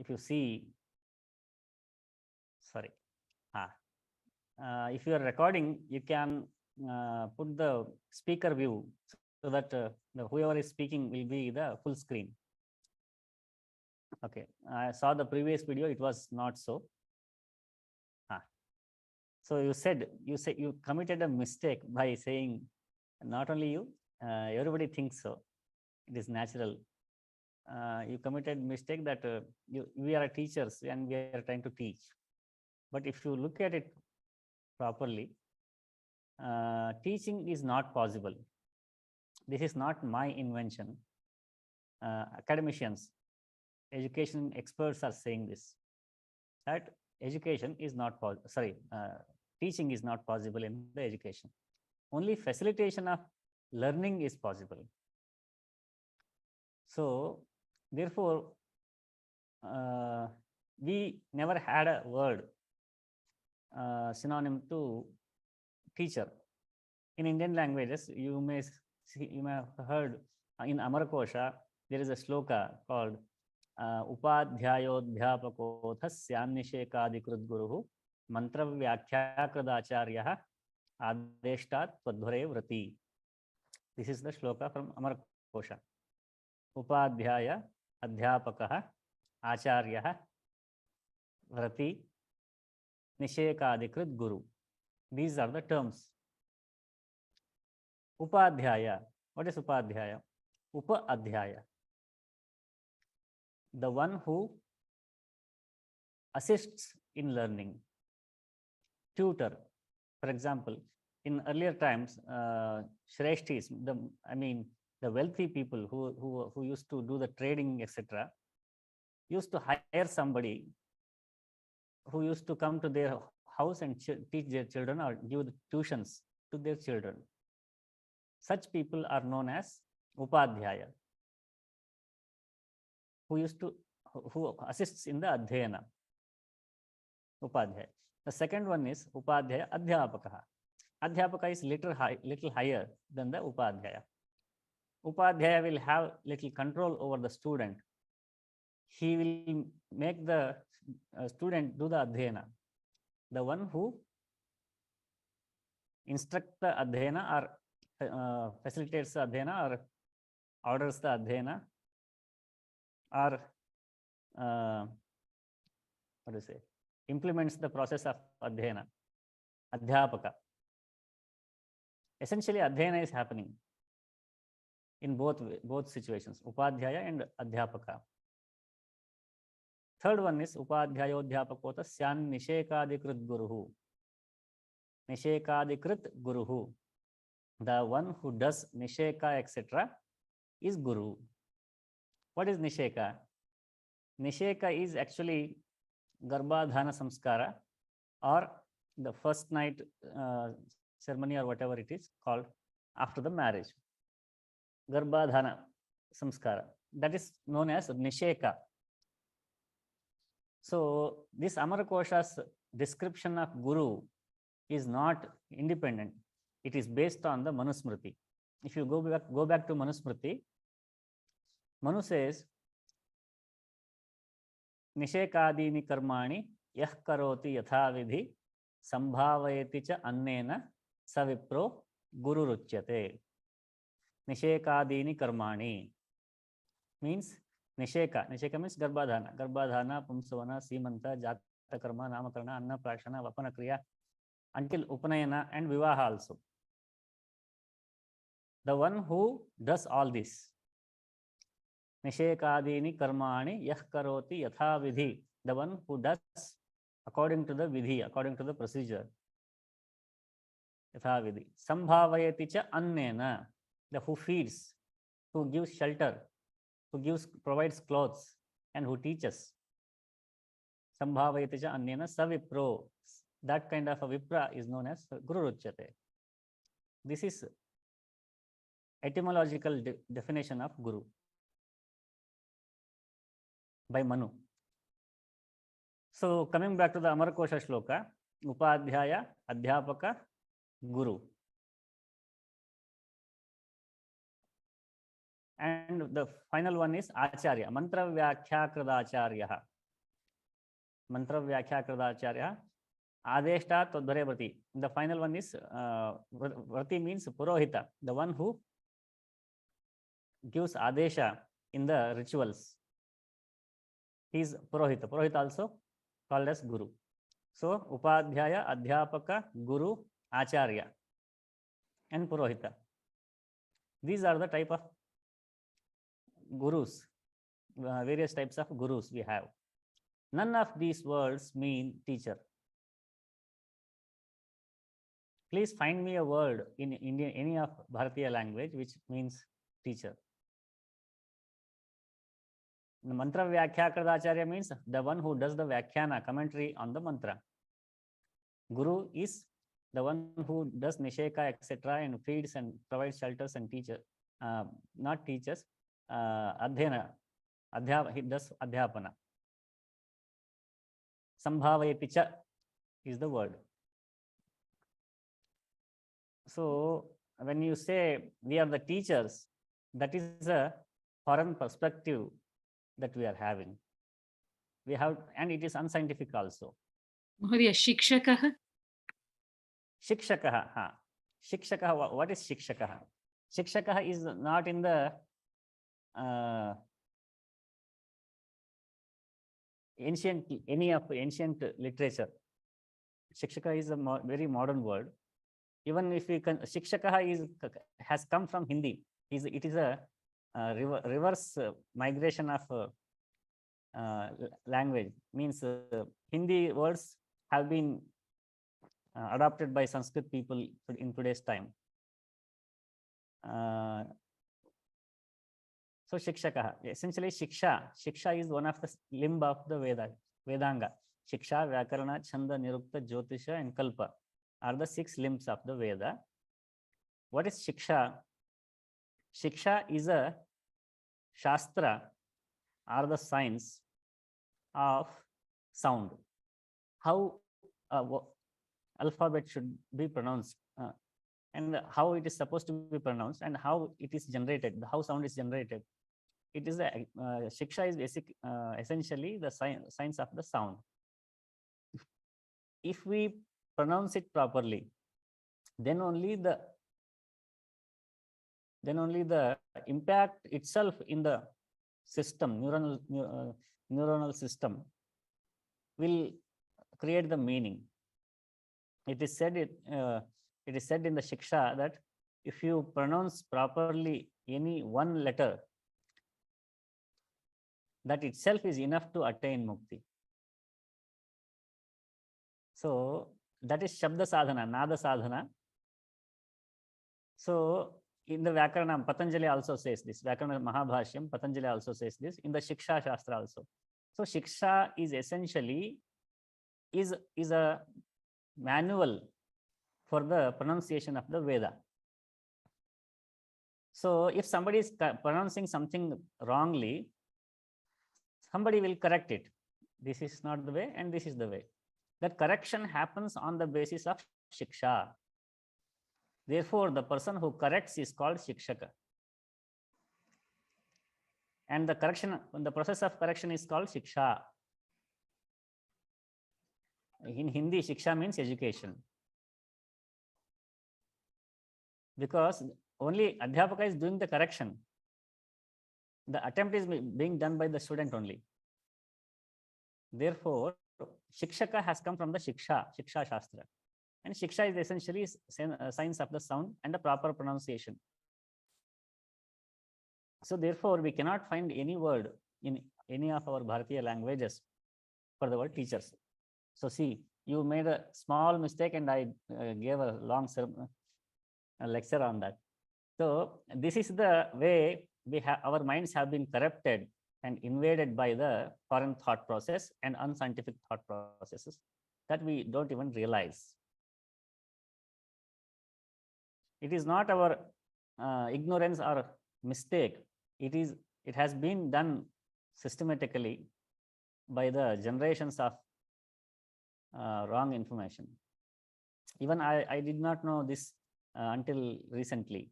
if you see, sorry, if you are recording, you can put the speaker view so that whoever is speaking will be the full screen. Okay, I saw the previous video, it was not so. So you committed a mistake by saying not only you, everybody thinks so. It is natural. You committed mistake that we are teachers and we are trying to teach. But if you look at it properly, teaching is not possible. This is not my invention. Academicians, education experts are saying this, that education is not teaching is not possible in the education. Only facilitation of learning is possible. So therefore, we never had a word synonym to teacher. In Indian languages, you may have heard in Amarakosha, there is a shloka called Upadhyayodhyapakotha Syanishekadikrit Guruhu Mantra Vyakhyakradacharya Adeshtat Twadhvare Vrati. This is the shloka from Amarakosha. Upadhyaya Adhyapakaha Acharya Vrati Nishekadikrit Guru. These are the terms. Upadhyaya. What is Upadhyaya? Upa-adhyaya. The one who assists in learning. Tutor. For example, in earlier times, Shreshtis, the wealthy people who used to do the trading, etc., used to hire somebody who used to come to their house and teach their children or give the tuitions to their children. Such people are known as Upadhyaya, who assists in the Adhyayana. Upadhyaya. The second one is Upadhyaya Adhyapakaha. Adhyapaka is little higher than the Upadhyaya. Upadhyaya will have little control over the student. He will make the student do the Adhyayana. The one who instructs the Adhyayana or facilitates the Adhyayana or orders the Adhyayana or implements the process of Adhyayana. Adhyapaka. Essentially, Adhyayana is happening in both situations, Upadhyaya and Adhyapaka. Third one is Upadhyayodhyapakota Syan Nishekadikrit Guruhu. Nishekadikrit Guruhu. The one who does Nisheka, etc., is Guru. What is Nisheka? Nisheka is actually Garbhadhana Samskara, or the first night ceremony, or whatever it is called after the marriage. Garbhadhana Samskara. That is known as Nisheka. So this Amarakosha's description of Guru is not independent. It is based on the Manusmriti. If you go back to Manusmriti, Manu says, Nishekadini karmani yah karoti yathavidhi sambhavayati cha annena savipro guru ruchyate. Nishekadini karmani means Nisheka. Nisheka means Garbhadhana. Garbhadhana, Pumsavana, Simanta, Jata Karma, Namakarna, Anna Prashana, Vapana Kriya, until Upanayana and Vivaha also. The one who does all this. Nishekadini karmani yah karoti yatha vidhi. The one who does according to the vidhi, according to the procedure. Yatha vidhi. Sambhavayati cha annena. The who feeds, who gives shelter, who provides clothes, and who teaches. Sambhavayati cha annena savipro. That kind of a vipra is known as Guru Ruchyate. This is etymological definition of Guru by Manu. So coming back to the Amarakosha shloka, Upadhyaya, Adhyapaka, Guru. And the final one is Acharya, Mantra Vyakhyakradacharya. Mantra Vyakhyakradacharya. Adeshta Todhare Vrati. The final one is Vrati means Purohita, the one who gives Adesha in the rituals. He is Purohita. Purohita also called as Guru. So Upadhyaya, Adhyapaka, Guru, Acharya, and Purohita. These are the type of gurus, various types of gurus we have. None of these words mean teacher. Please find me a word in Indian, any of Bharatiya language which means teacher. The mantra Vyakhyakradacharya means the one who does the Vyakhyana, commentary on the mantra. Guru is the one who does Nisheka, etc., and feeds and provides shelters and teacher, not teachers, Adhyana, he does Adhyapana. Sambhavayati cha is the word. So when you say we are the teachers, that is a foreign perspective that we are having. We have, and it is unscientific also. Mahodaya, Shikshakah? Shikshakah, ha. Shikshakah, what is Shikshakah? Shikshakah is not in the any of ancient literature. Shikshaka is a very modern word. Even if we can, Shikshaka has come from Hindi. It is a reverse migration of language. Means Hindi words have been adopted by Sanskrit people in today's time. So Shikshaka, essentially Shiksha is one of the limb of the Vedanga. Shiksha, Vyakarana, Chanda, Nirukta, Jyotisha, and Kalpa are the 6 limbs of the Veda. What is Shiksha? Shiksha is a Shastra or the science of sound. How alphabet should be pronounced and how it is supposed to be pronounced and how it is generated, how sound is generated. It is a Shiksha is essentially the science of the sound. If we pronounce it properly, then only the impact itself in the system, neuronal system, will create the meaning. It is said in the Shiksha that if you pronounce properly any one letter, that itself is enough to attain mukti. So that is Shabda Sadhana, Nada Sadhana. So in the Vyakarana, Patanjali also says this. Vyakarana Mahabhashyam, Patanjali also says this. In the Shiksha Shastra also. So Shiksha is essentially is a manual for the pronunciation of the Veda. So if somebody is pronouncing something wrongly, somebody will correct it. This is not the way and this is the way. That correction happens on the basis of Shiksha. Therefore, the person who corrects is called Shikshaka. And the process of correction is called Shiksha. In Hindi, Shiksha means education. Because only Adhyapaka is doing the correction. The attempt is being done by the student only. Therefore, Shikshaka has come from the Shiksha Shastra. And Shiksha is essentially science of the sound and the proper pronunciation. So therefore, we cannot find any word in any of our Bharatiya languages for the word teachers. So see, you made a small mistake and I gave a long lecture on that. So this is the way our minds have been corrupted and invaded by the foreign thought process and unscientific thought processes that we don't even realize. It is not our ignorance or mistake. It has been done systematically by the generations of wrong information. Even I did not know this until recently.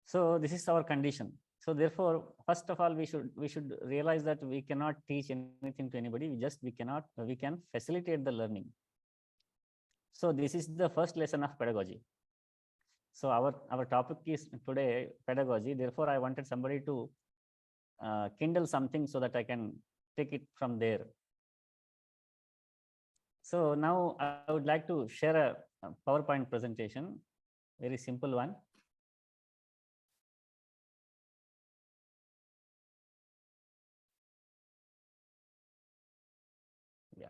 So this is our condition. So therefore, first of all, we should realize that we cannot teach anything to anybody. We can facilitate the learning. So this is the first lesson of pedagogy. So our topic is today pedagogy. Therefore, I wanted somebody to kindle something so that I can take it from there. So now I would like to share a PowerPoint presentation, very simple one. Yeah.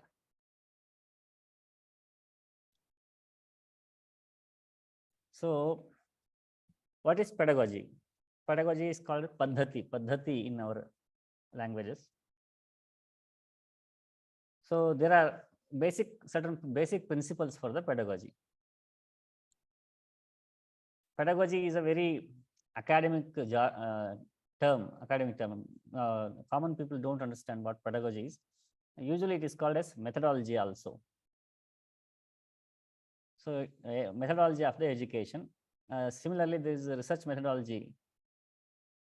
So what is pedagogy? Pedagogy is called Paddhati in our languages. So there are certain basic principles for the pedagogy. Pedagogy is a very academic academic term. Common people don't understand what pedagogy is. Usually it is called as methodology also. So methodology of the education. Similarly, there is a research methodology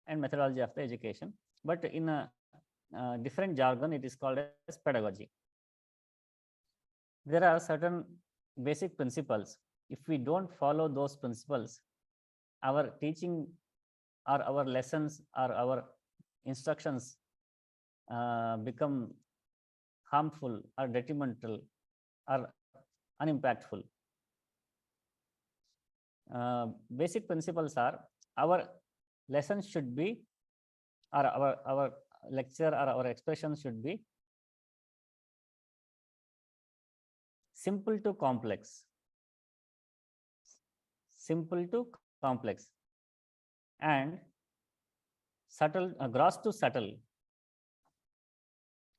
and methodology of the education, but in a different jargon, it is called as pedagogy. There are certain basic principles. If we don't follow those principles, our teaching or our lessons or our instructions become harmful or detrimental or unimpactful. Basic principles are our lessons should be, or our lecture or our expression should be simple to complex, and subtle, gross to subtle,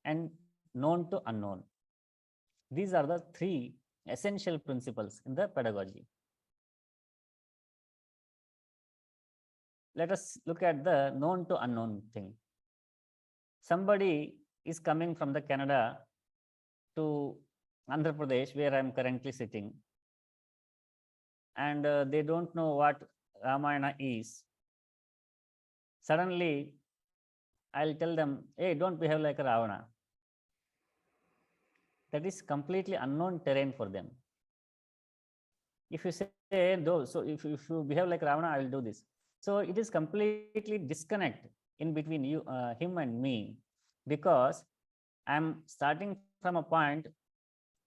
and known to unknown. These are the three essential principles in the pedagogy. Let us look at the known to unknown thing. Somebody is coming from the Canada to Andhra Pradesh, where I am currently sitting, and they don't know what Ramayana is. Suddenly, I'll tell them, hey, don't behave like a Ravana. That is completely unknown terrain for them. If you say, no, so if you behave like Ravana, I will do this. So it is completely disconnect in between you, him and me, because I'm starting from a point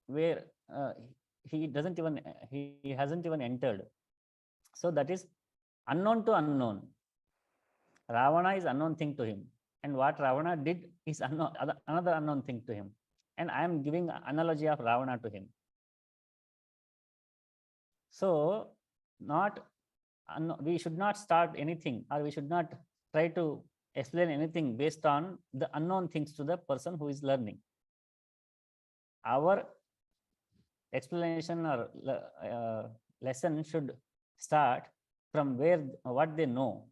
where he hasn't even entered. So that is unknown to unknown. Ravana is unknown thing to him, and what Ravana did is another unknown thing to him. And I am giving analogy of Ravana to him. So we should not start anything, or we should not try to explain anything based on the unknown things to the person who is learning. Our explanation or lesson should start from what they know.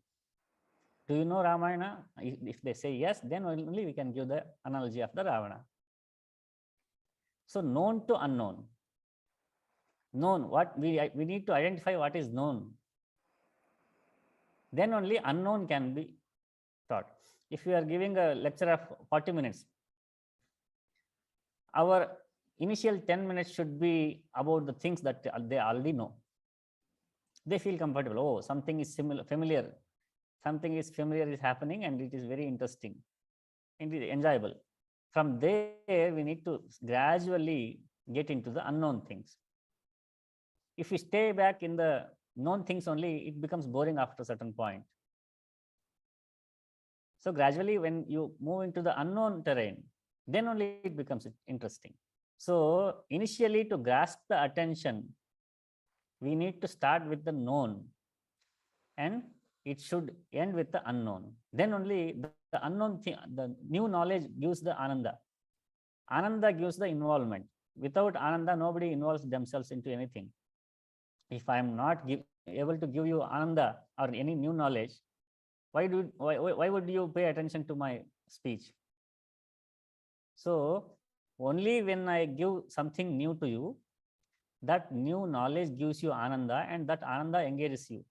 Do you know Ramayana? If they say yes, then only we can give the analogy of the Ravana. So known to unknown. Known, what we need to identify what is known. Then only unknown can be taught. If we are giving a lecture of 40 minutes, our initial 10 minutes should be about the things that they already know. They feel comfortable. Oh, something is familiar. Something is familiar is happening, and it is very interesting and it is enjoyable. From there, we need to gradually get into the unknown things. If we stay back in the known things only, it becomes boring after a certain point. So gradually, when you move into the unknown terrain, then only it becomes interesting. So initially, to grasp the attention, we need to start with the known, and it should end with the unknown. Then only the unknown thing, the new knowledge gives the ananda. Ananda gives the involvement. Without ananda, nobody involves themselves into anything. If I am not able to give you ananda or any new knowledge, why would you pay attention to my speech? So only when I give something new to you, that new knowledge gives you ananda, and that ananda engages you.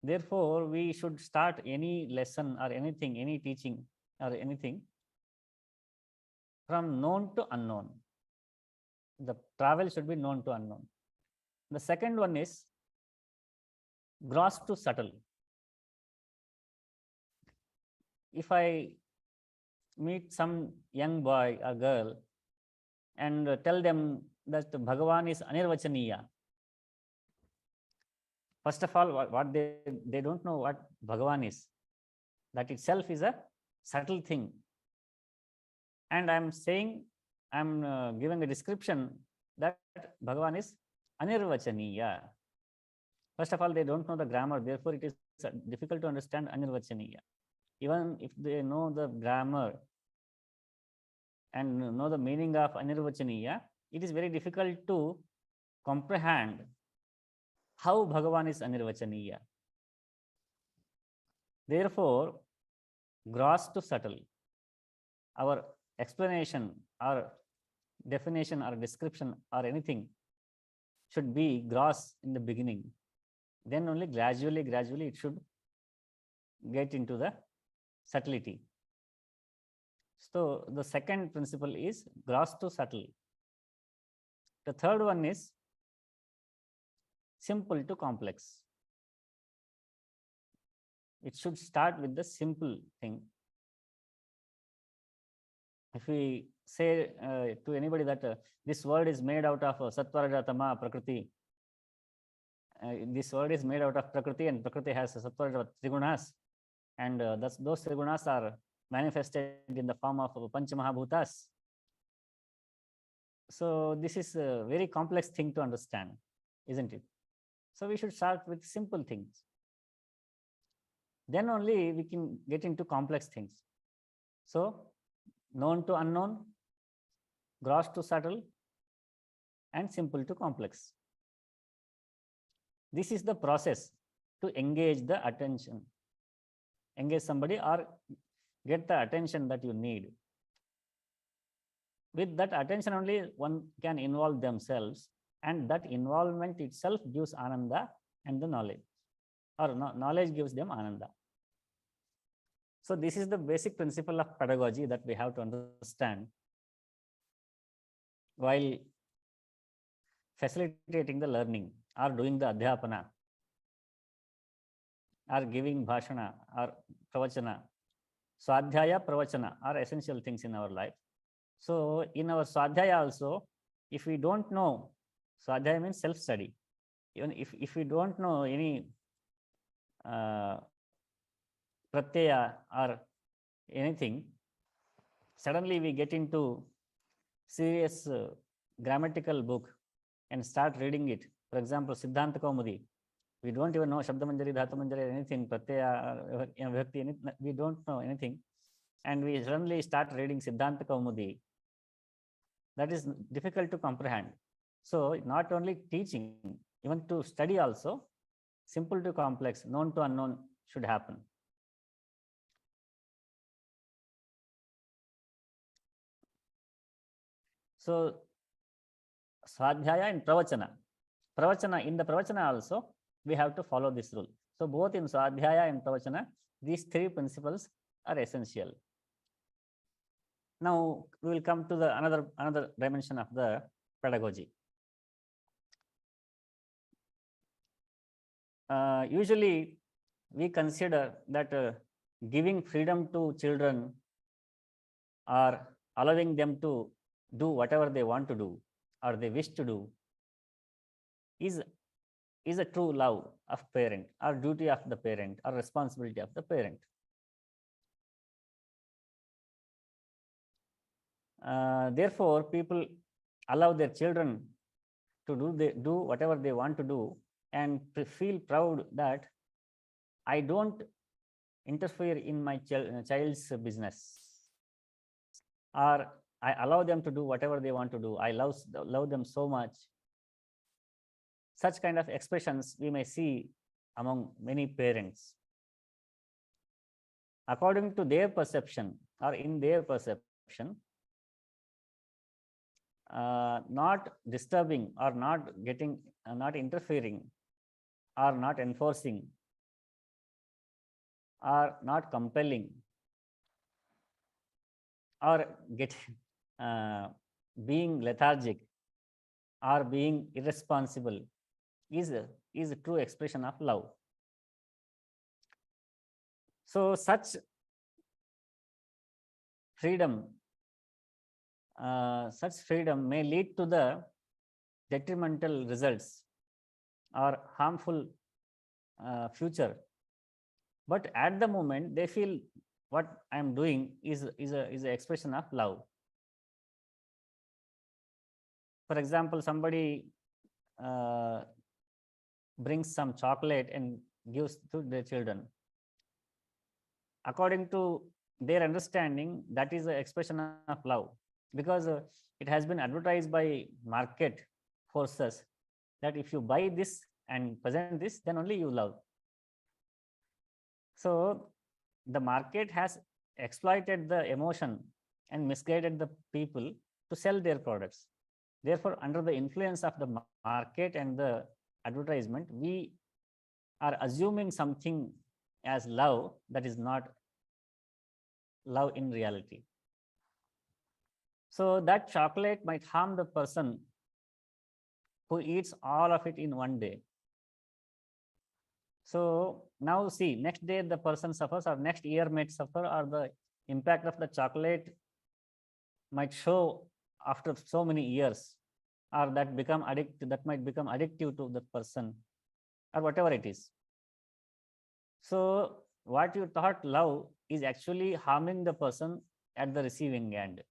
Therefore, we should start any lesson or anything, any teaching or anything from known to unknown. The travel should be known to unknown. The second one is gross to subtle. If I meet some young boy or girl and tell them that Bhagavan is Anirvachaniya, first of all, what they don't know what Bhagavan is. That itself is a subtle thing. And I'm saying, I'm giving a description that Bhagavan is Anirvachaniya. First of all, they don't know the grammar, therefore it is difficult to understand Anirvachaniya. Even if they know the grammar and know the meaning of Anirvachaniya, it is very difficult to comprehend how Bhagavan is Anirvachaniya. Therefore, gross to subtle, our explanation or definition or description or anything should be gross in the beginning. Then only gradually it should get into the subtlety. So the second principle is gross to subtle. The third one is simple to complex. It should start with the simple thing. If we say to anybody that this world is made out of Sattva, Raja, Tama, Prakriti, this world is made out of Prakriti, and Prakriti has Sattva, Raja, Trigunas, and those Trigunas are manifested in the form of Pancha Mahabhutas. So this is a very complex thing to understand, isn't it? So we should start with simple things. Then only we can get into complex things. So known to unknown, gross to subtle, and simple to complex. This is the process to engage the attention. Engage somebody or get the attention that you need. With that attention only, one can involve themselves, and that involvement itself gives ananda and the knowledge, or knowledge gives them ananda. So this is the basic principle of pedagogy that we have to understand while facilitating the learning or doing the adhyapana or giving bhashana or pravachana. Swadhyaya, pravachana are essential things in our life. So in our swadhyaya also, if we don't know, swadhyaya means self-study. Even if we don't know any pratyaya or anything, suddenly we get into serious grammatical book and start reading it. For example, Siddhanta Kaumudi. We don't even know Shabdamanjari, Dhatumanjari, anything, pratyaya, vibhakti, we don't know anything. And we suddenly start reading Siddhanta Kaumudi. That is difficult to comprehend. So not only teaching, even to study also, simple to complex, known to unknown should happen. So Swadhyaya and Pravachana. In the Pravachana also, we have to follow this rule. So both in Swadhyaya and Pravachana, these three principles are essential. Now we will come to the another dimension of the pedagogy. Usually we consider that giving freedom to children or allowing them to do whatever they want to do or they wish to do is a true love of parent or duty of the parent or responsibility of the parent. Therefore, people allow their children to do whatever they want to do and feel proud that I don't interfere in my child's business, or I allow them to do whatever they want to do. I love them so much. Such kind of expressions we may see among many parents. According to their perception or in their perception, not disturbing or not interfering or not enforcing are not compelling or get being lethargic or being irresponsible is a true expression of love. So such freedom, such freedom may lead to the detrimental results or harmful future. But at the moment, they feel what I am doing is an expression of love. For example, somebody brings some chocolate and gives to their children. According to their understanding, that is an expression of love, because it has been advertised by market forces that if you buy this and present this, then only you love. So the market has exploited the emotion and misguided the people to sell their products. Therefore, under the influence of the market and the advertisement, we are assuming something as love that is not love in reality. So that chocolate might harm the person who eats all of it in one day. So now see, next day the person suffers, or next year might suffer, or the impact of the chocolate might show after so many years, or that might become addictive to the person, or whatever it is. So what you thought love is actually harming the person at the receiving end.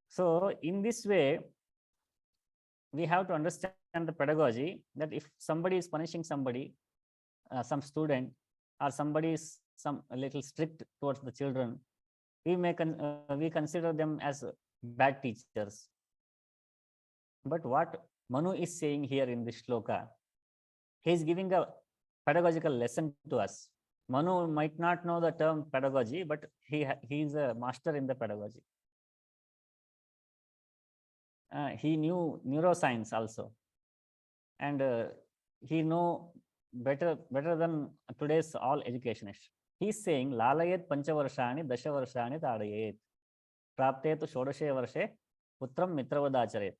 So in this way, we have to understand the pedagogy, that if somebody is punishing somebody, some student, or somebody is a little strict towards the children, we consider them as bad teachers. But what Manu is saying here in this shloka, he is giving a pedagogical lesson to us. Manu might not know the term pedagogy, but he is a master in the pedagogy. He knew neuroscience also, and he know better than today's all educationists. He is saying lalayet panchavarshani dashavarshani tadayet prapte tu shodashe varshe putram mitravadacharet.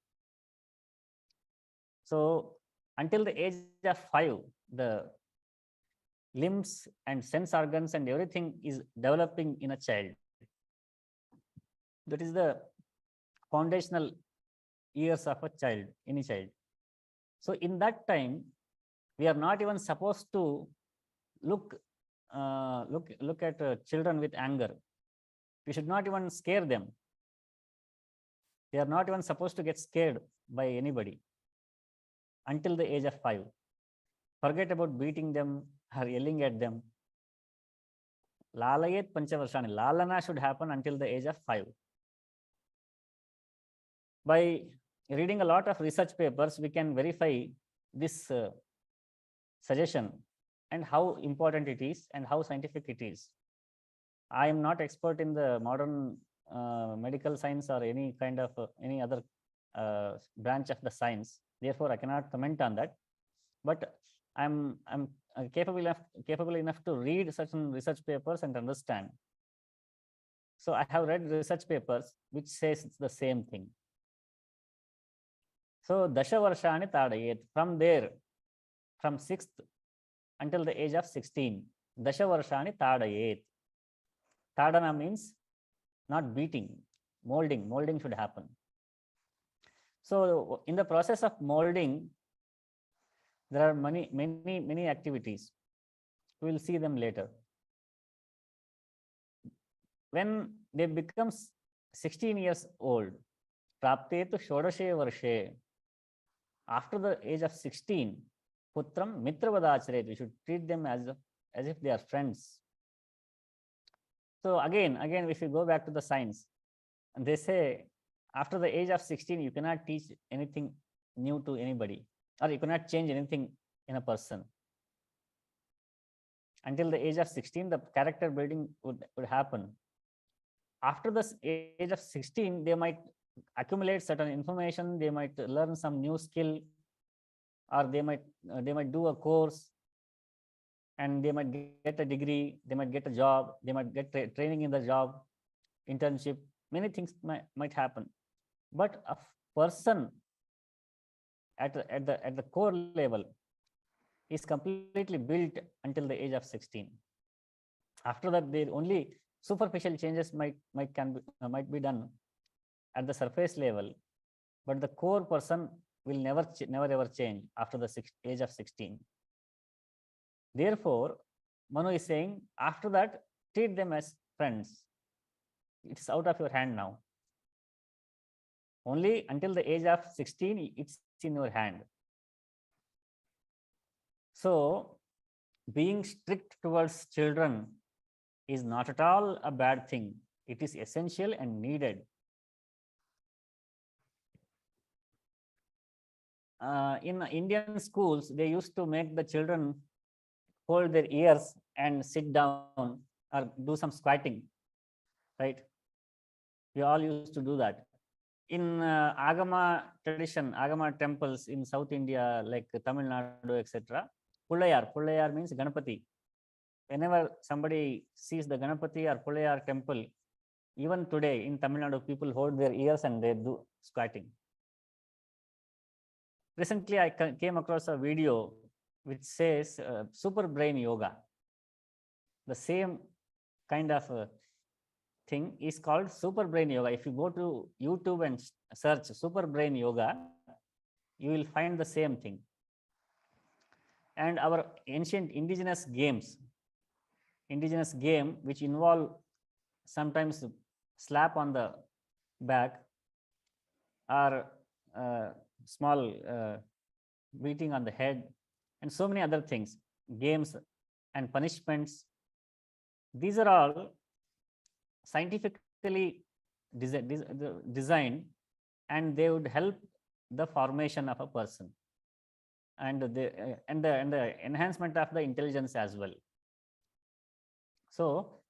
So until the age of 5, the limbs and sense organs and everything is developing in a child. That is the foundational years of a child, any child. So in that time, we are not even supposed to look at children with anger. We should not even scare them. They are not even supposed to get scared by anybody until the age of 5. Forget about beating them or yelling at them. Lalayet panchavarshani. Lalana should happen until the age of 5. By reading a lot of research papers, we can verify this suggestion and how important it is and how scientific it is. I am not expert in the modern medical science or any kind of any other branch of the science. Therefore, I cannot comment on that. But I'm capable enough to read certain research papers and understand. So I have read research papers which says it's the same thing. So dasha varshani tadayet. From there, from 6th until the age of 16, dasha varshani tadayet. Tadana means not beating, molding. Molding should happen. So in the process of molding, there are many activities. We will see them later. When they become 16 years old, prapte tu shodashe varshe. After the age of 16, putram mitravadacharet. We should treat them as if they are friends. So again, if you go back to the science, and they say after the age of 16, you cannot teach anything new to anybody, or you cannot change anything in a person. Until the age of 16, the character building would happen. After the age of 16, they might accumulate certain information, they might learn some new skill, or they might do a course, and they might get a degree, they might get a job, they might get training in the job, internship, many things might happen. But a person at the core level is completely built until the age of 16. After that, there only superficial changes might be done at the surface level, but the core person will never ever change after the age of 16. Therefore, Manu is saying after that, treat them as friends. It's out of your hand now. Only until the age of 16, it's in your hand. So, being strict towards children is not at all a bad thing. It is essential and needed. In Indian schools, they used to make the children hold their ears and sit down or do some squatting, right? We all used to do that. In Agama tradition, Agama temples in South India, like Tamil Nadu, etc., Pullayar means Ganapati. Whenever somebody sees the Ganapati or Pullayar temple, even today in Tamil Nadu, people hold their ears and they do squatting. Recently, I came across a video which says super brain yoga. The same kind of thing is called super brain yoga. If you go to YouTube and search super brain yoga, you will find the same thing. And our ancient indigenous game which involve sometimes slap on the back or small beating on the head and so many other things, games and punishments. These are all scientifically designed, and they would help the formation of a person and the enhancement of the intelligence as well. So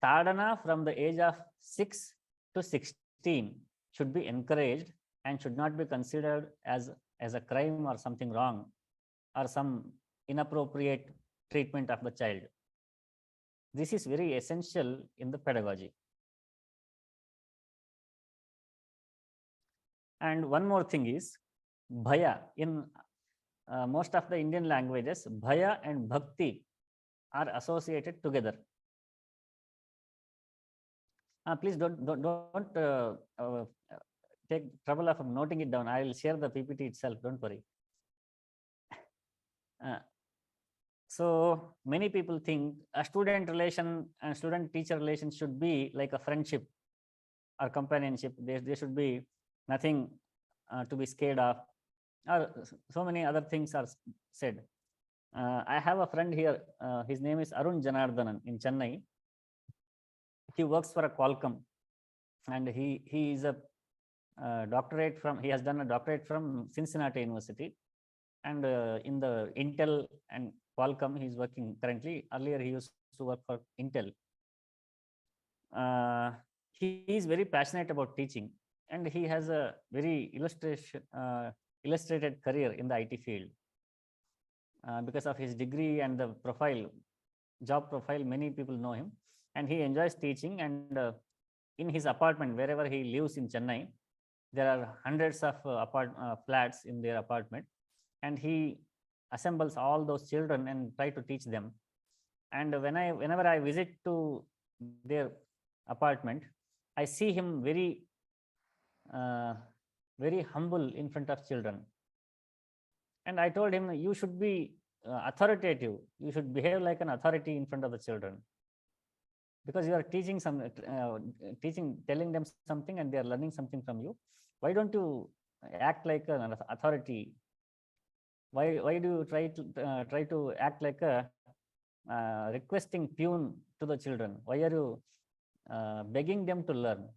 Tadana from the age of 6 to 16 should be encouraged and should not be considered as a crime or something wrong or some inappropriate treatment of the child. This is very essential in the pedagogy. And one more thing is bhaya. In most of the Indian languages, bhaya and bhakti are associated together. Please don't take trouble of noting it down. I will share the PPT itself. Don't worry. So many people think a student relation and student teacher relation should be like a friendship or companionship. There should be nothing to be scared of, or so many other things are said. I have a friend here. His name is Arun Janardhanan in Chennai. He works for a Qualcomm, and he is a doctorate from. He has done a doctorate from Cincinnati University, and in the Intel and Qualcomm, he is working currently. Earlier, he used to work for Intel. He is very passionate about teaching, and he has a very illustrated career in the IT field. Because of his degree and the job profile, many people know him, and he enjoys teaching. And in his apartment, wherever he lives in Chennai, there are hundreds of flats in their apartment, and he assembles all those children and try to teach them. And whenever I visit to their apartment, I see him very humble in front of children. And I told him, you should be authoritative. You should behave like an authority in front of the children, because you are teaching telling them something, and they are learning something from you. Why don't you act like an authority? Why do you try to act like a requesting tune to the children? Why are you begging them to learn?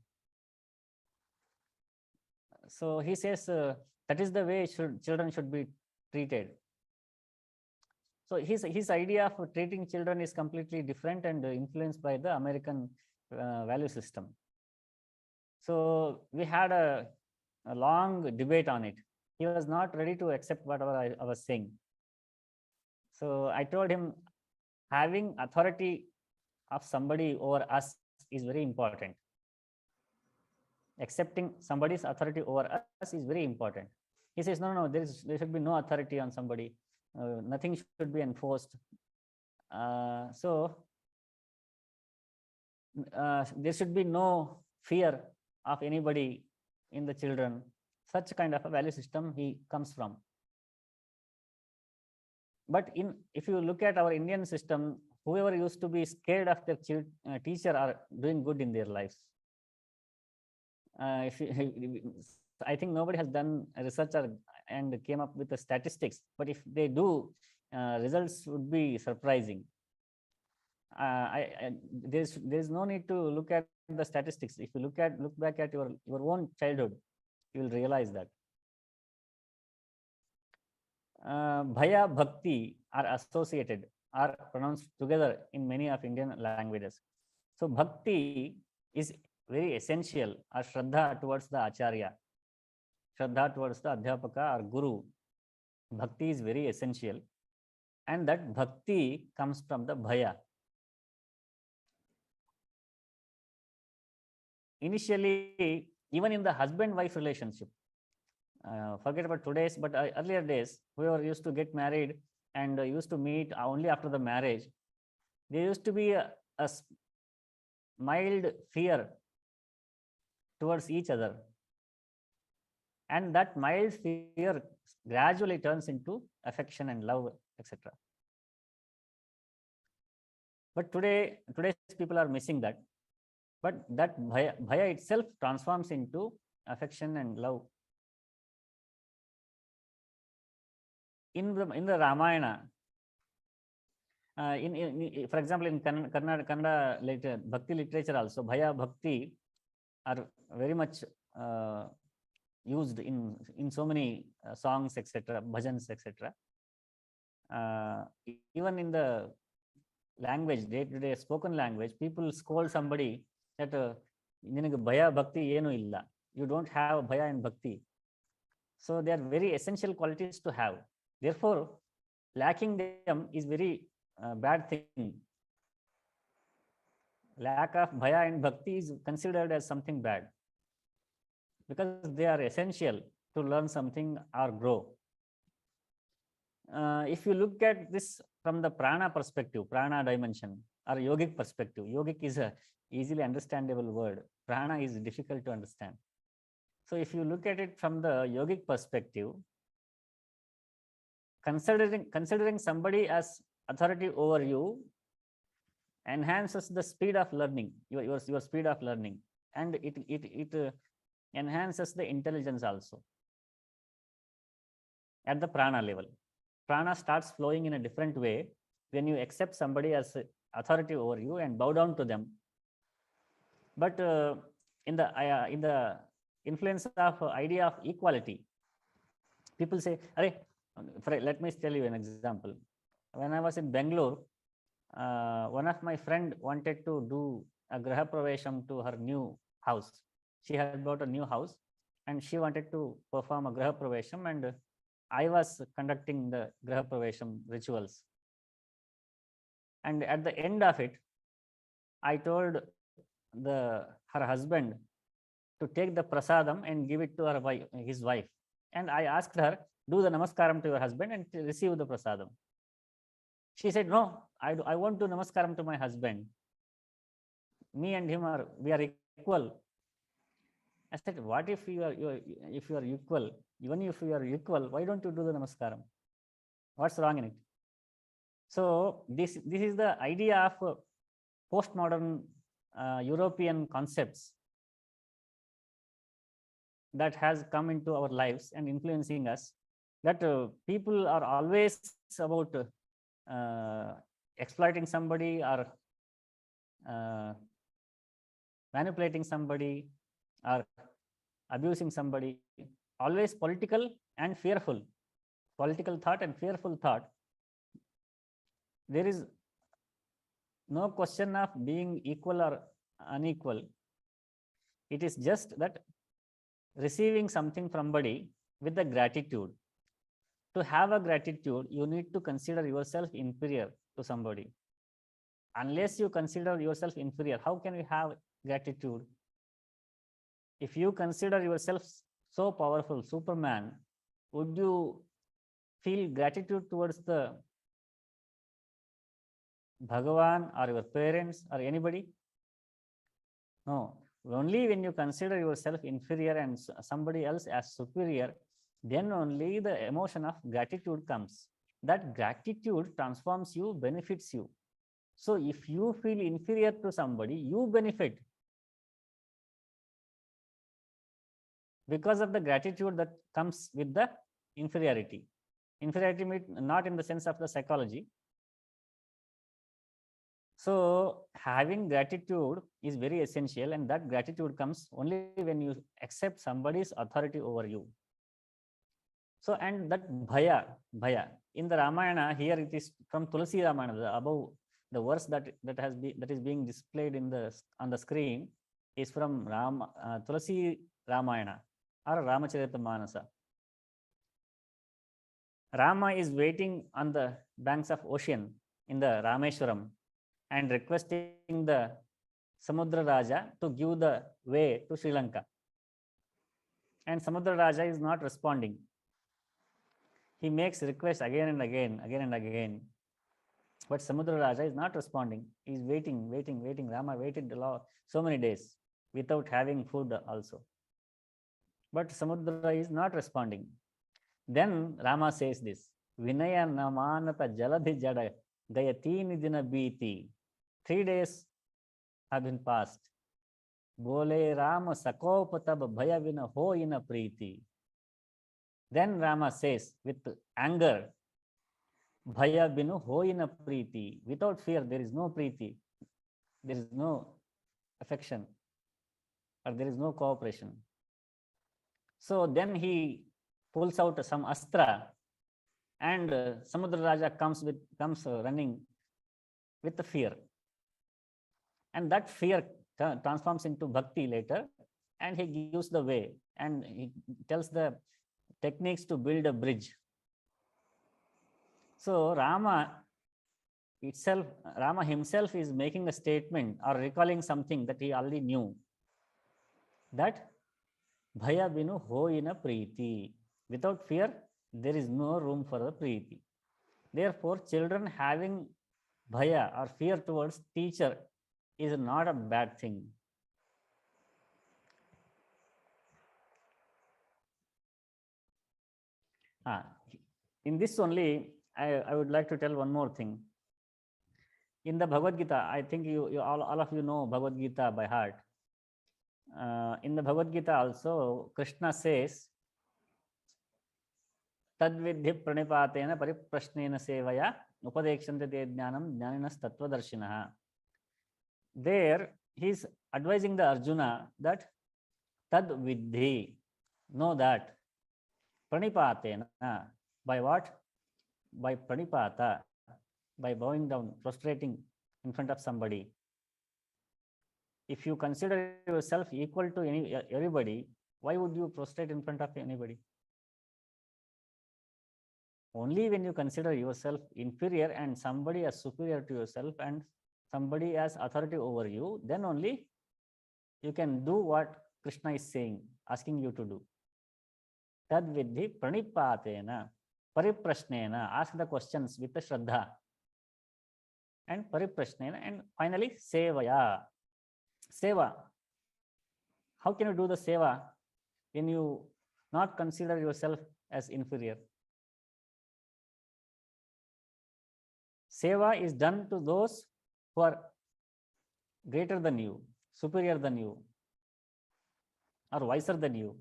So he says that is the way children should be treated. So his idea of treating children is completely different and influenced by the American value system. So we had a long debate on it. He was not ready to accept whatever I was saying. So I told him having authority of somebody over us is very important. Accepting somebody's authority over us is very important. He says, no, no, there should be no authority on somebody. Nothing should be enforced. There should be no fear of anybody in the children. Such kind of a value system he comes from. But if you look at our Indian system, whoever used to be scared of their teacher are doing good in their lives. I think nobody has done a research and came up with the statistics, but if they do, results would be surprising. There's no need to look at the statistics. If you look back at your own childhood, you will realize that. Bhaya, bhakti are associated, are pronounced together in many of Indian languages. So bhakti is very essential, or shraddha towards the acharya, shraddha towards the adhyapaka or guru. Bhakti is very essential, and that bhakti comes from the bhaya. Initially, even in the husband-wife relationship, forget about today's, but earlier days, whoever used to get married and used to meet only after the marriage, there used to be a mild fear towards each other. And that mild fear gradually turns into affection and love, etc. But today's people are missing that. But that bhaya itself transforms into affection and love. In the Ramayana, for example, in Kannada Bhakti literature also, bhaya, bhakti are very much used in so many songs, etc., bhajans, etc. Even in the language, day-to-day spoken language, people scold somebody that bhaya, bhakti enu illa. You don't have bhaya and bhakti. So they are very essential qualities to have. Therefore, lacking them is very bad thing. Lack of bhaya and bhakti is considered as something bad, because they are essential to learn something or grow. If you look at this from the prana perspective, prana dimension, or yogic perspective, yogic is a easily understandable word. Prana is difficult to understand. So if you look at it from the yogic perspective, considering somebody as authority over you enhances the speed of learning, your speed of learning, and it enhances the intelligence also at the prana level. Prana starts flowing in a different way when you accept somebody as authority over you and bow down to them. But in the influence of idea of equality, people say, let me tell you an example. When I was in Bangalore, one of my friend wanted to do a graha pravesham to her new house. She had bought a new house and she wanted to perform a graha pravesham, and I was conducting the graha pravesham rituals. And at the end of it, I told her husband to take the prasadam and give it to his wife. And I asked her, do the namaskaram to your husband and receive the prasadam. She said, no, I won't do namaskaram to my husband. Me and him we are equal. I said, what if you are equal? Even if you are equal, why don't you do the namaskaram? What's wrong in it? So this is the idea of postmodern European concepts that has come into our lives and influencing us, that people are always about exploiting somebody or manipulating somebody or abusing somebody, always political and fearful, political thought and fearful thought. There is no question of being equal or unequal. It is just that receiving something from somebody with the gratitude, To have a gratitude, you need to consider yourself inferior to somebody. Unless you consider yourself inferior, how can you have gratitude? If you consider yourself so powerful, Superman, would you feel gratitude towards the Bhagavan or your parents or anybody? No. Only when you consider yourself inferior and somebody else as superior, then only the emotion of gratitude comes. That gratitude transforms you, benefits you. So if you feel inferior to somebody, you benefit because of the gratitude that comes with the inferiority. Inferiority not in the sense of the psychology. So having gratitude is very essential, and that gratitude comes only when you accept somebody's authority over you. So, and that bhaya in the Ramayana, here it is from Tulasi Ramayana, the above the verse that is being displayed in the on the screen is from Tulasi Ramayana or Ramacharitamanasa. Rama is waiting on the banks of ocean in the Rameshwaram and requesting the Samudra Raja to give the way to Sri Lanka. And Samudra Raja is not responding. He makes requests again and again. But Samudra Raja is not responding. He is waiting. Rama waited so many days without having food also. But Samudra is not responding. Then Rama says this, Vinaya namanata jaladhi jada gayatini dina biti. 3 days have been passed. Bole Rama sakopatab bhaya vina ho ina preeti. Then Rama says with anger, Bhaya binu ho ina preeti. Without fear, there is no preeti. There is no affection. Or there is no cooperation. So then he pulls out some astra, and Samudra Raja comes running with the fear. And that fear transforms into bhakti later, and he gives the way, and he tells the techniques to build a bridge. So Rama himself is making a statement or recalling something that he already knew, that bhaya binu ho ina preeti. Without fear, there is no room for the preeti. Therefore, children having bhaya or fear towards teacher is not a bad thing. In this only, I would like to tell one more thing. In the Bhagavad Gita, I think you all of you know Bhagavad Gita by heart. In the Bhagavad Gita also, Krishna says, Tadvidhi pranipatena pariprashnena sevaya upadekshante te jnanam jnaninas tattvadarshinaha. There, he is advising the Arjuna that Tadvidhi, know that, pranipatena, by what? By pranipata, by bowing down, prostrating in front of somebody. If you consider yourself equal to everybody, why would you prostrate in front of anybody? Only when you consider yourself inferior and somebody as superior to yourself and somebody as authority over you, then only you can do what Krishna is saying, asking you to do. Tad vidhi pranipatena, pariprashnena, ask the questions with the shraddha. And pariprashnena, and finally sevaya. Seva. How can you do the seva when you not consider yourself as inferior? Seva is done to those who are greater than you, superior than you, or wiser than you.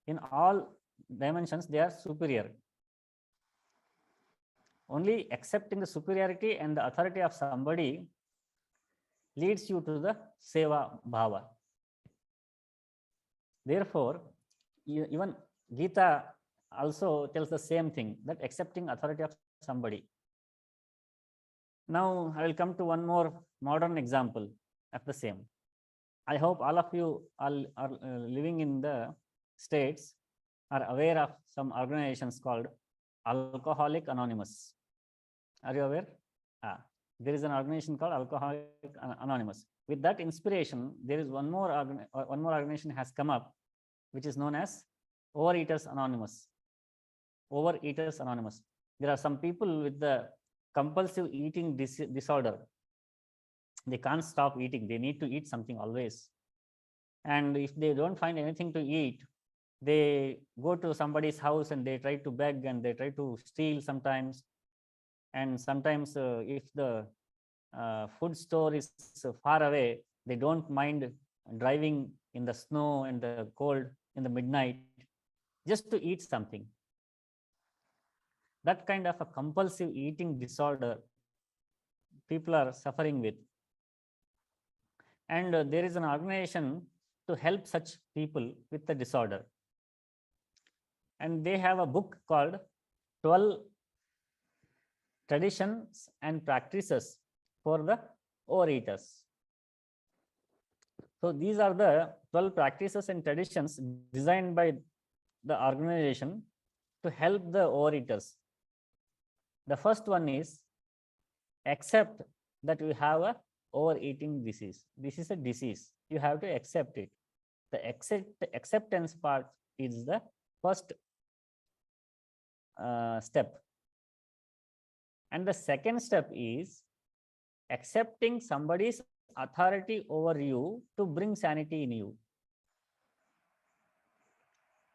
In all dimensions, they are superior. Only accepting the superiority and the authority of somebody leads you to the seva bhava. Therefore, even Gita also tells the same thing, that accepting authority of somebody. Now, I will come to one more modern example of the same. I hope all of you are living in the states. are aware of some organizations called Alcoholic Anonymous. Are you aware? Ah, there is an organization called Alcoholic Anonymous. With that inspiration, there is one more organization has come up, which is known as Overeaters Anonymous. Overeaters Anonymous. There are some people with the compulsive eating disorder. They can't stop eating. They need to eat something always. And if they don't find anything to eat, they go to somebody's house and they try to beg and they try to steal sometimes. And sometimes if the food store is far away, they don't mind driving in the snow and the cold in the midnight just to eat something. That kind of a compulsive eating disorder people are suffering with. And there is an organization to help such people with the disorder. And they have a book called 12 Traditions and Practices for the Overeaters. So these are the 12 practices and traditions designed by the organization to help the overeaters. The first one is accept that you have a overeating disease. This is a disease. You have to accept it. The acceptance part is the first step. And the second step is accepting somebody's authority over you to bring sanity in you.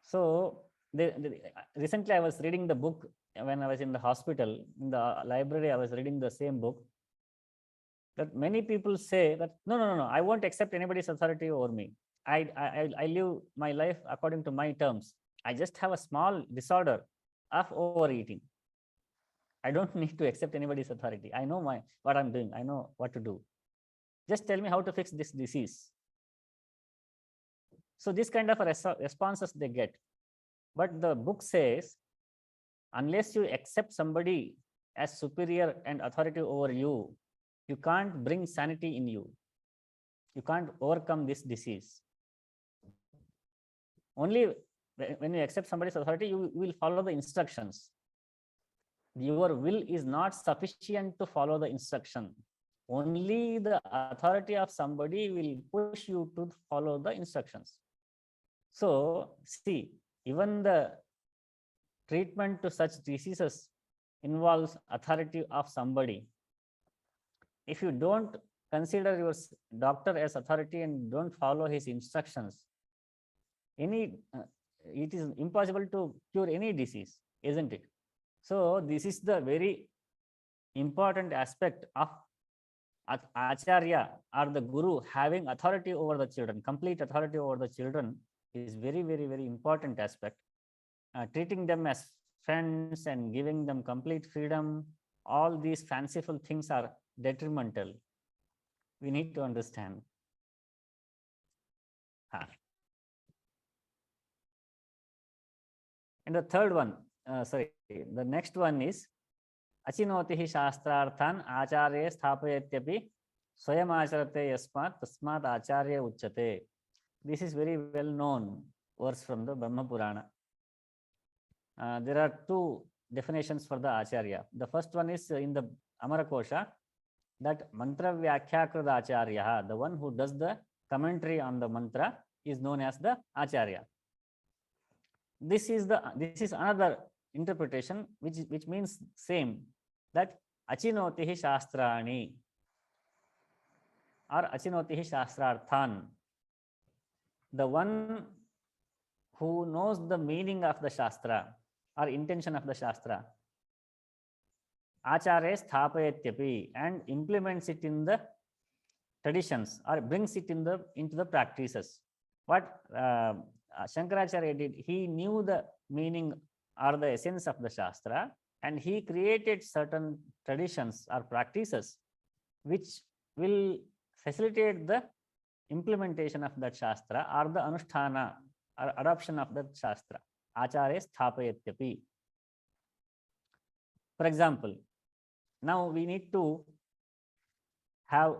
So recently I was reading the book when I was in the hospital, in the library, I was reading the same book. That many people say that, no, I won't accept anybody's authority over me. I live my life according to my terms. I just have a small disorder of overeating. I don't need to accept anybody's authority. I know what I'm doing. I know what to do. Just tell me how to fix this disease. So this kind of responses they get. But the book says, unless you accept somebody as superior and authority over you, you can't bring sanity in you. You can't overcome this disease. Only when you accept somebody's authority, you will follow the instructions. Your will is not sufficient to follow the instruction. Only the authority of somebody will push you to follow the instructions. So, see, even the treatment to such diseases involves authority of somebody. If you don't consider your doctor as authority and don't follow his instructions, it is impossible to cure any disease, isn't it? So this is the very important aspect of Acharya or the Guru having authority over the children. Complete authority over the children is very, very, very important aspect. Treating them as friends and giving them complete freedom, all these fanciful things are detrimental. We need to understand. And the third one, the next one is Achinotihi Shastrarthan Acharya Sthapayatyapi Swayamacharate Yasmat Tasmat Acharya Uchate. This is very well known verse from the Brahma Purana. There are two definitions for the Acharya. The first one is in the Amarakosha, that mantra vyakhyakrit Acharya, the one who does the commentary on the mantra, is known as the Acharya. This is another interpretation which means same, that Achinotihi Shastrani or Achinotihi Shastrarthan, the one who knows the meaning of the Shastra or intention of the Shastra, Acharya Sthapayatyapi, and implements it in the traditions or brings it into the practices. What Shankaracharya did, he knew the meaning or the essence of the Shastra, and he created certain traditions or practices which will facilitate the implementation of that Shastra or the Anusthana or adoption of that Shastra. Acharya Sthapayatyapi. For example, now we need to have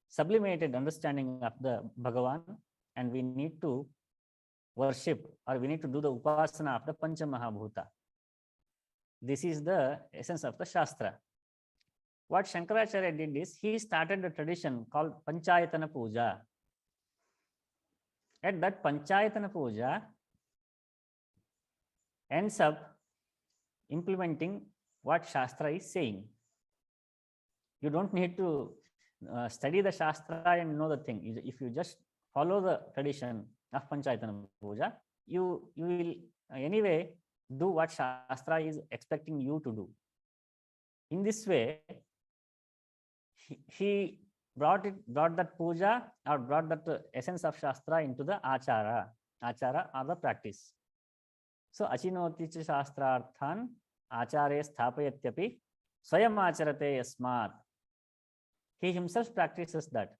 sublimated understanding of the Bhagavan, and we need to worship or we need to do the upasana of the Pancha Mahabhuta. This is the essence of the Shastra. What Shankaracharya did is he started a tradition called Panchayatana Puja. At that Panchayatana Puja ends up implementing what Shastra is saying. You don't need to study the Shastra and know the thing. If you just follow the tradition of Panchayatana Puja, you will anyway do what Shastra is expecting you to do. In this way, he brought that puja or brought that essence of Shastra into the achara or the practice. So achinoti cha shastrarthan acharye sthapayatyapi swayam acharate yasmat. He himself practices that.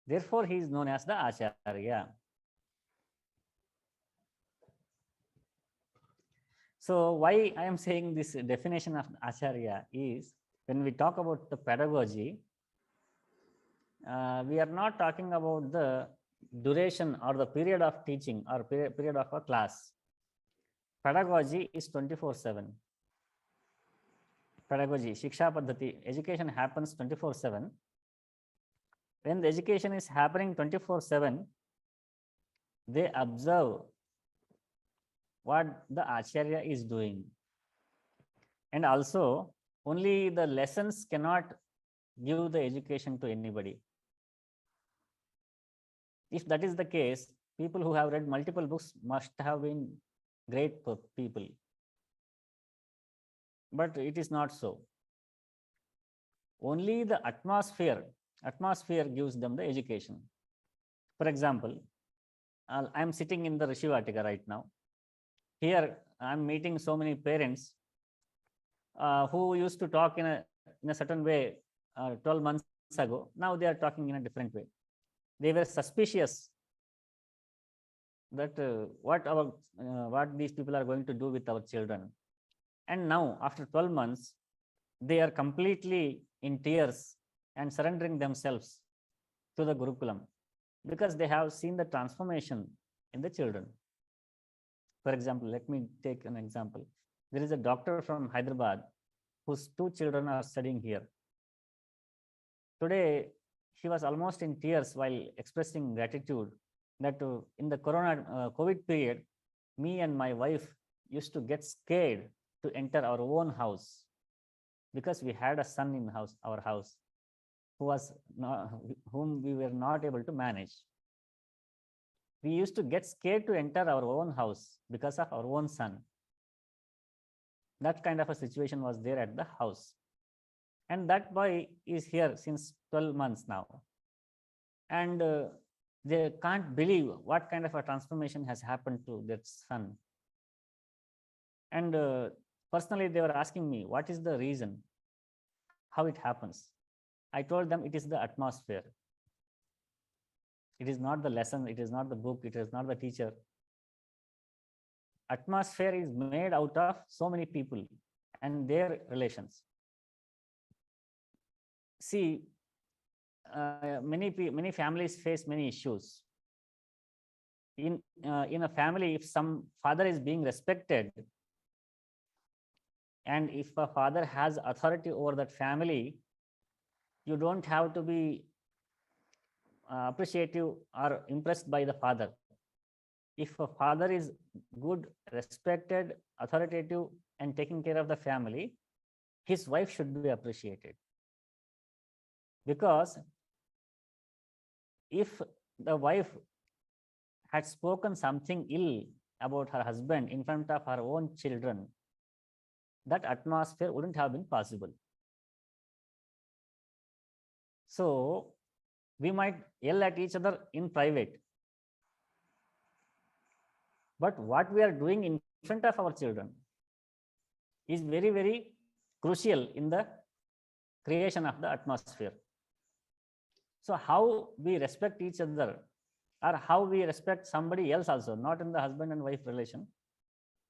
Therefore, he is known as the acharya. So why I am saying this definition of acharya is, when we talk about the pedagogy, we are not talking about the duration or the period of teaching or period of a class. Pedagogy is 24/7. Pedagogy, Shiksha Paddhati, education happens 24/7. When the education is happening 24/7, they observe what the Acharya is doing. And also, only the lessons cannot give the education to anybody. If that is the case, people who have read multiple books must have been great people. But it is not so. Only the atmosphere gives them the education. For example, I am sitting in the Rishivatika right now. Here, I am meeting so many parents who used to talk in a certain way 12 months ago. Now they are talking in a different way. They were suspicious that what these people are going to do with our children. And now, after 12 months, they are completely in tears and surrendering themselves to the Gurukulam because they have seen the transformation in the children. For example, let me take an example. There is a doctor from Hyderabad whose 2 children are studying here. Today, he was almost in tears while expressing gratitude that in the COVID period, me and my wife used to get scared to enter our own house because we had a son in our house whom we were not able to manage. We used to get scared to enter our own house because of our own son. That kind of a situation was there at the house. And that boy is here since 12 months now. And they can't believe what kind of a transformation has happened to their son. And personally, they were asking me, what is the reason, how it happens? I told them it is the atmosphere. It is not the lesson, it is not the book, it is not the teacher. Atmosphere is made out of so many people and their relations. See, many families face many issues. In a family, if some father is being respected, and if a father has authority over that family, you don't have to be appreciative or impressed by the father. If a father is good, respected, authoritative, and taking care of the family, his wife should be appreciated. Because if the wife had spoken something ill about her husband in front of her own children, that atmosphere wouldn't have been possible. So we might yell at each other in private, but what we are doing in front of our children is very, very crucial in the creation of the atmosphere. So how we respect each other, or how we respect somebody else also, not in the husband and wife relation.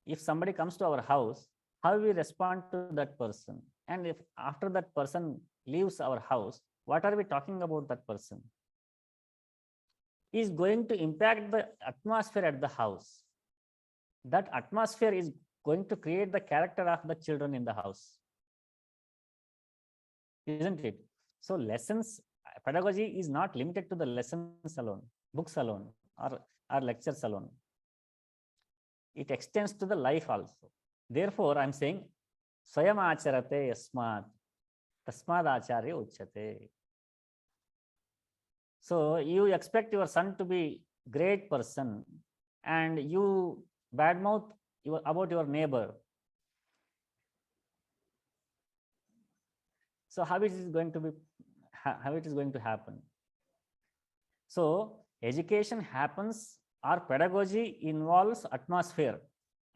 If somebody comes to our house, how we respond to that person? And if after that person leaves our house, what are we talking about that person? is going to impact the atmosphere at the house. That atmosphere is going to create the character of the children in the house, isn't it? So lessons, pedagogy is not limited to the lessons alone, books alone, or lectures alone. It extends to the life also. Therefore, I'm saying, swayam acharate yasmat, tasmad acharya uchyate. So you expect your son to be great person, and you badmouth about your neighbor. So how it is going to be, how it is going to happen? So education happens, or pedagogy involves atmosphere.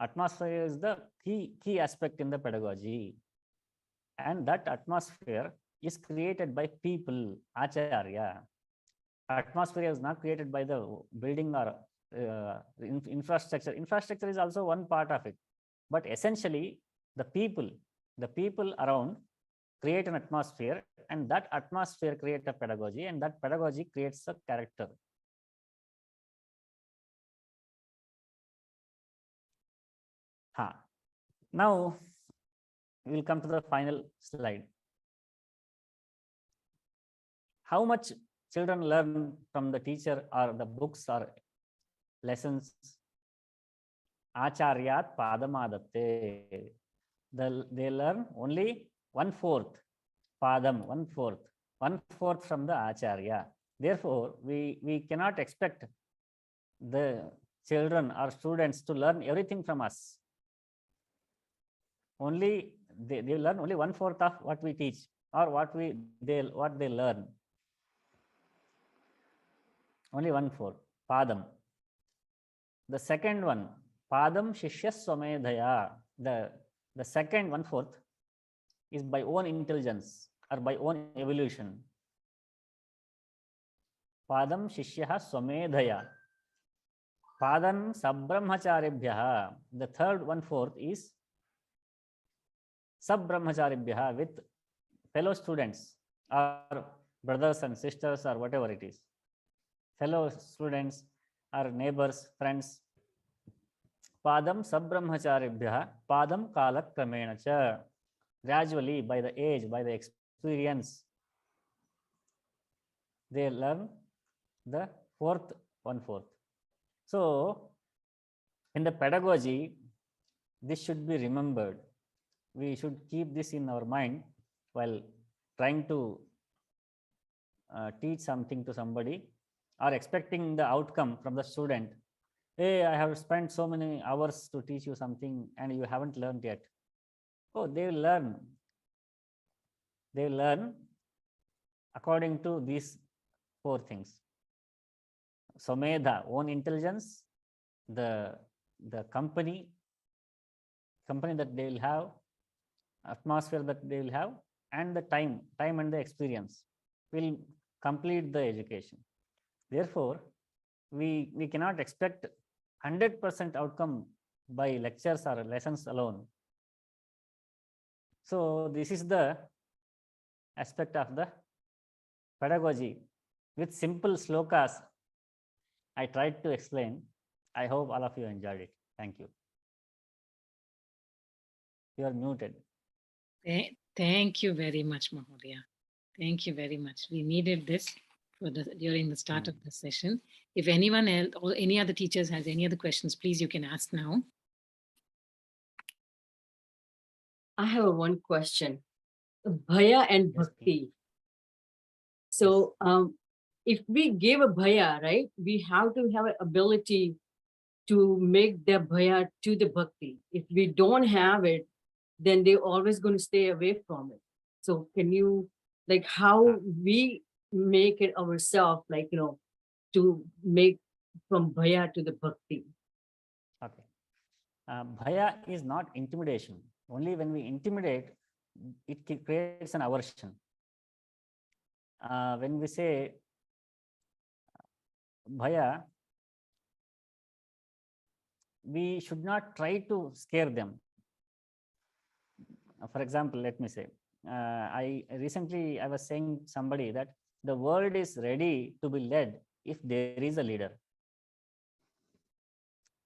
Atmosphere is the key aspect in the pedagogy, and that atmosphere is created by people, acharya. Atmosphere is not created by the building or infrastructure. Infrastructure is also one part of it, but essentially the people around create an atmosphere, and that atmosphere creates a pedagogy, and that pedagogy creates a character. Now we will come to the final slide. How much children learn from the teacher or the books or lessons? Acharyat padamadapte. They learn only 1/4 padam, 1/4 from the acharya. Therefore, we cannot expect the children or students to learn everything from us. Only they learn only 1/4 of what we teach, or what they learn. Only 1/4 padam. The second one, padam shishya swamedhaya. The second 1/4 is by own intelligence or by own evolution. Padam shishya swamedhaya. Padam sabbrahmacharibhya. The third 1/4 is sabbrahmacharibhya, with fellow students or brothers and sisters or whatever it is. Fellow students or neighbors, friends. Padam sabbrahmacharibhya, padam kalakramena cha. Gradually, by the age, by the experience, they learn the fourth 1/4. So, in the pedagogy, this should be remembered. We should keep this in our mind while trying to teach something to somebody, or expecting the outcome from the student. Hey, I have spent so many hours to teach you something and you haven't learned yet. Oh, they will learn. They will learn according to these 4 things. Somedha, own intelligence, the company that they will have, atmosphere that they will have, and the time and the experience will complete the education. Therefore, we cannot expect 100% outcome by lectures or lessons alone. So this is the aspect of the pedagogy. With simple slokas, I tried to explain. I hope all of you enjoyed it. Thank you. You are muted. Thank you very much, Mahodaya. Thank you very much. We needed this during the start of the session. If anyone else or any other teachers has any other questions, please, you can ask now. I have one question. Bhaya and bhakti. So if we give a bhaya, right, we have to have an ability to make the bhaya to the bhakti. If we don't have it, then they're always going to stay away from it. So can you, like, how we make it ourselves, like, to make from bhaya to the bhakti? Okay. Bhaya is not intimidation. Only when we intimidate, it creates an aversion. When we say bhaya, we should not try to scare them. For example, let me say, I was saying somebody that the world is ready to be led if there is a leader.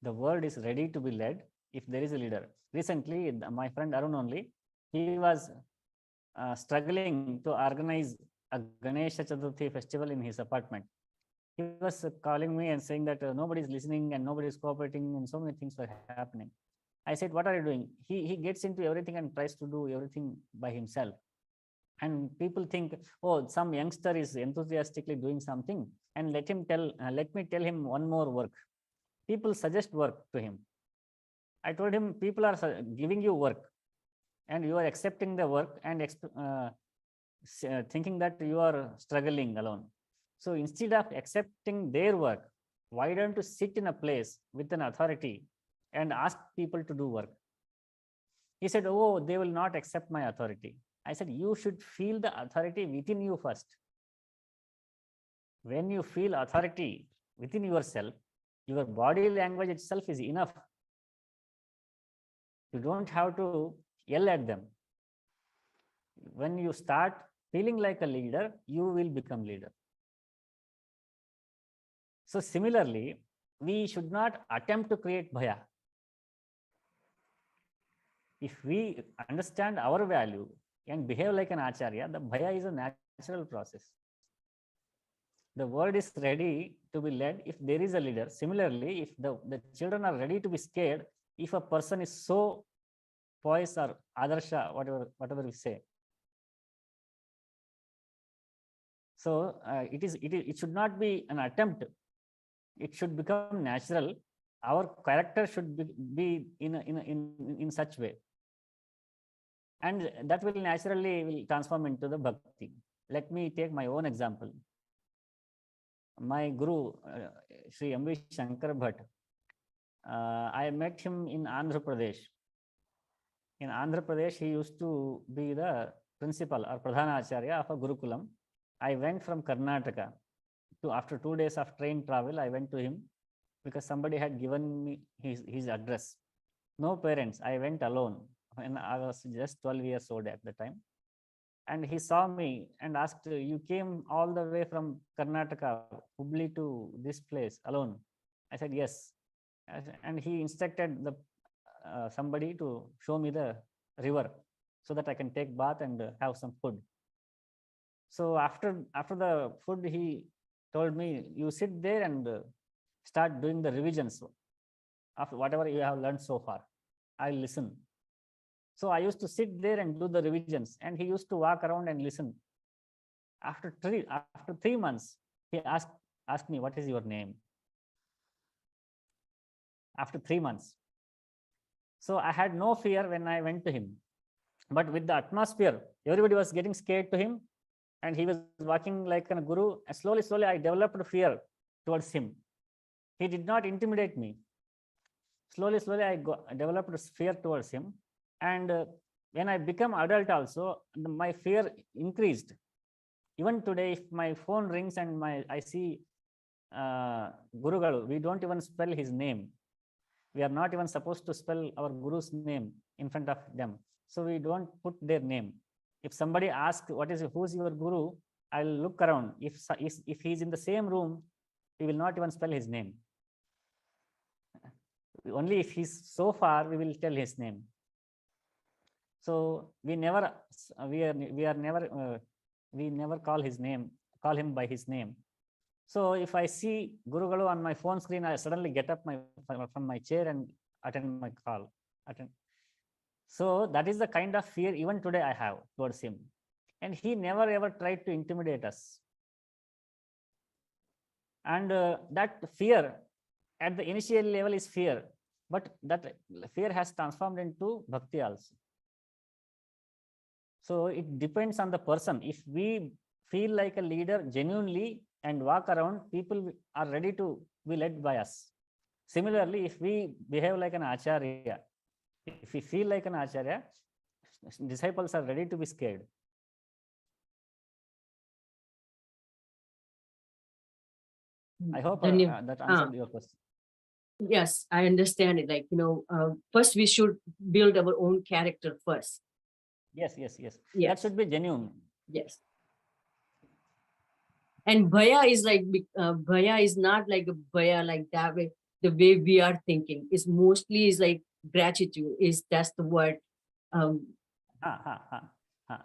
The world is ready to be led if there is a leader. Recently, my friend Arun only, he was struggling to organize a Ganesha Chaturthi festival in his apartment. He was calling me and saying that nobody is listening and nobody is cooperating and so many things were happening. I said, what are you doing? He gets into everything and tries to do everything by himself. And people think, oh, some youngster is enthusiastically doing something, and let me tell him one more work. People suggest work to him. I told him, people are giving you work and you are accepting the work and thinking that you are struggling alone. So instead of accepting their work, why don't you sit in a place with an authority and ask people to do work? He said, oh, they will not accept my authority. I said, you should feel the authority within you first. When you feel authority within yourself, your body language itself is enough. You don't have to yell at them. When you start feeling like a leader, you will become leader. So similarly, we should not attempt to create bhaya. If we understand our value and behave like an acharya, the bhaya is a natural process. The world is ready to be led if there is a leader. Similarly, if the children are ready to be scared, if a person is so poised or adarsha, whatever we say. So it should not be an attempt. It should become natural. Our character should be in such way. And that will naturally transform into the bhakti. Let me take my own example. My guru, Sri M.V. Shankar Bhatt, I met him in Andhra Pradesh. In Andhra Pradesh, he used to be the principal or Pradhana Acharya of a Gurukulam. I went from Karnataka to, after 2 days of train travel, I went to him because somebody had given me his address. No parents, I went alone when I was just 12 years old at the time. And he saw me and asked, you came all the way from Karnataka, Hubli to this place alone? I said, yes. And he instructed somebody to show me the river so that I can take bath and have some food. So after the food, he told me, you sit there and start doing the revisions of whatever you have learned so far. I'll listen. So I used to sit there and do the revisions, and he used to walk around and listen. After 3 months, he asked me, what is your name? After 3 months. So I had no fear when I went to him. But with the atmosphere, everybody was getting scared to him, and he was walking like a guru. And slowly, I developed fear towards him. He did not intimidate me. Slowly, I developed fear towards him. And when I become adult also, my fear increased. Even today, if my phone rings and I see Gurugalu, we don't even spell his name. We are not even supposed to spell our Guru's name in front of them. So we don't put their name. If somebody asks, who's your Guru? I'll look around. If he's in the same room, we will not even spell his name. Only if he's so far, we will tell his name. So we never call him by his name. So if I see Gurugalu on my phone screen, I suddenly get up from my chair and attend my call. So that is the kind of fear even today I have towards him. And he never ever tried to intimidate us. And that fear at the initial level is fear, but that fear has transformed into bhakti also. So it depends on the person. If we feel like a leader genuinely and walk around, people are ready to be led by us. Similarly, if we behave like an acharya, if we feel like an acharya, disciples are ready to be scared. I hope that answered your question. Yes, I understand it. Like, first we should build our own character first. Yes. That should be genuine. Yes. And bhaya is like, bhaya is not like a bhaya like that way, the way we are thinking. It's mostly is like gratitude, is that's the word. Ha, ha, ha, ha.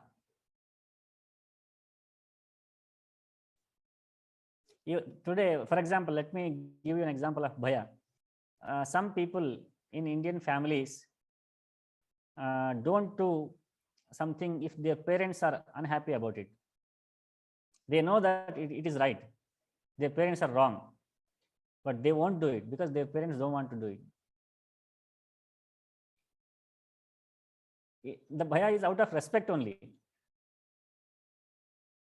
Today, for example, let me give you an example of bhaya. Some people in Indian families don't do something if their parents are unhappy about it. They know that it is right. Their parents are wrong, but they won't do it because their parents don't want to do it. The bhaya is out of respect only.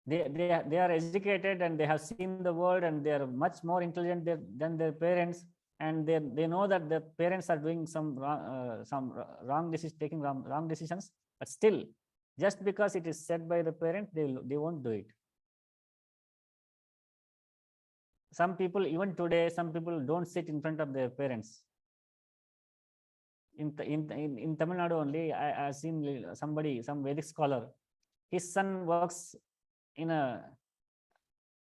They are educated and they have seen the world and they are much more intelligent than their parents, and they know that the parents are doing some wrong decisions, taking wrong decisions, but still, just because it is said by the parent, they won't do it. Some people, even today, some people don't sit in front of their parents. In Tamil Nadu only, I have seen somebody, some Vedic scholar, his son works in a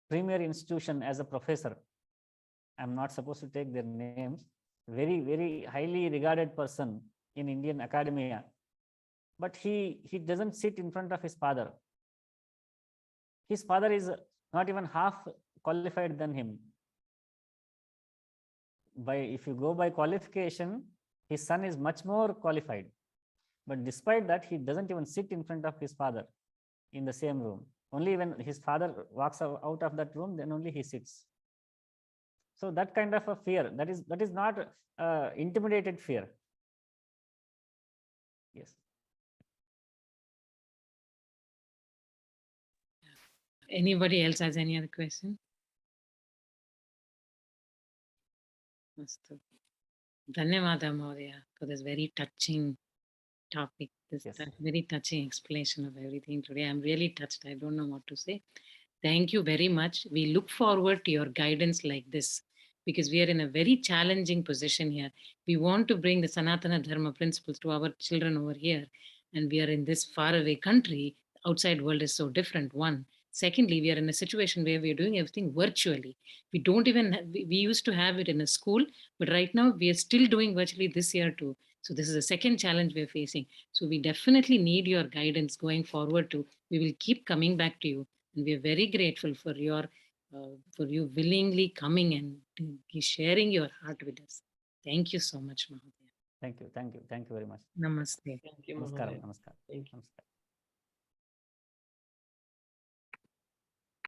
premier institution as a professor. I'm not supposed to take their names. Very, very highly regarded person in Indian academia. But he doesn't sit in front of his father. His father is not even half qualified than him. If you go by qualification, his son is much more qualified. But despite that, he doesn't even sit in front of his father in the same room. Only when his father walks out of that room, then only he sits. So that kind of a fear, that is not intimidated fear. Yes. Anybody else has any other question? Dhanyavada Mahodaya for this very touching topic, this Yes. very touching explanation of everything today. I'm really touched. I don't know what to say. Thank you very much. We look forward to your guidance like this because we are in a very challenging position here. We want to bring the Sanatana Dharma principles to our children over here, and we are in this faraway country. Outside world is so different. One. Secondly, we are in a situation where we are doing everything virtually. We don't even, we used to have it in a school, but right now we are still doing virtually this year too. So this is a second challenge we're facing. So we definitely need your guidance going forward too. We will keep coming back to you. And we are very grateful for you willingly coming and sharing your heart with us. Thank you so much, Mahodaya. Thank you very much. Namaste. Thank you, Namaskaram. Mahodaya. Namaskaram. Thank you. Namaskaram.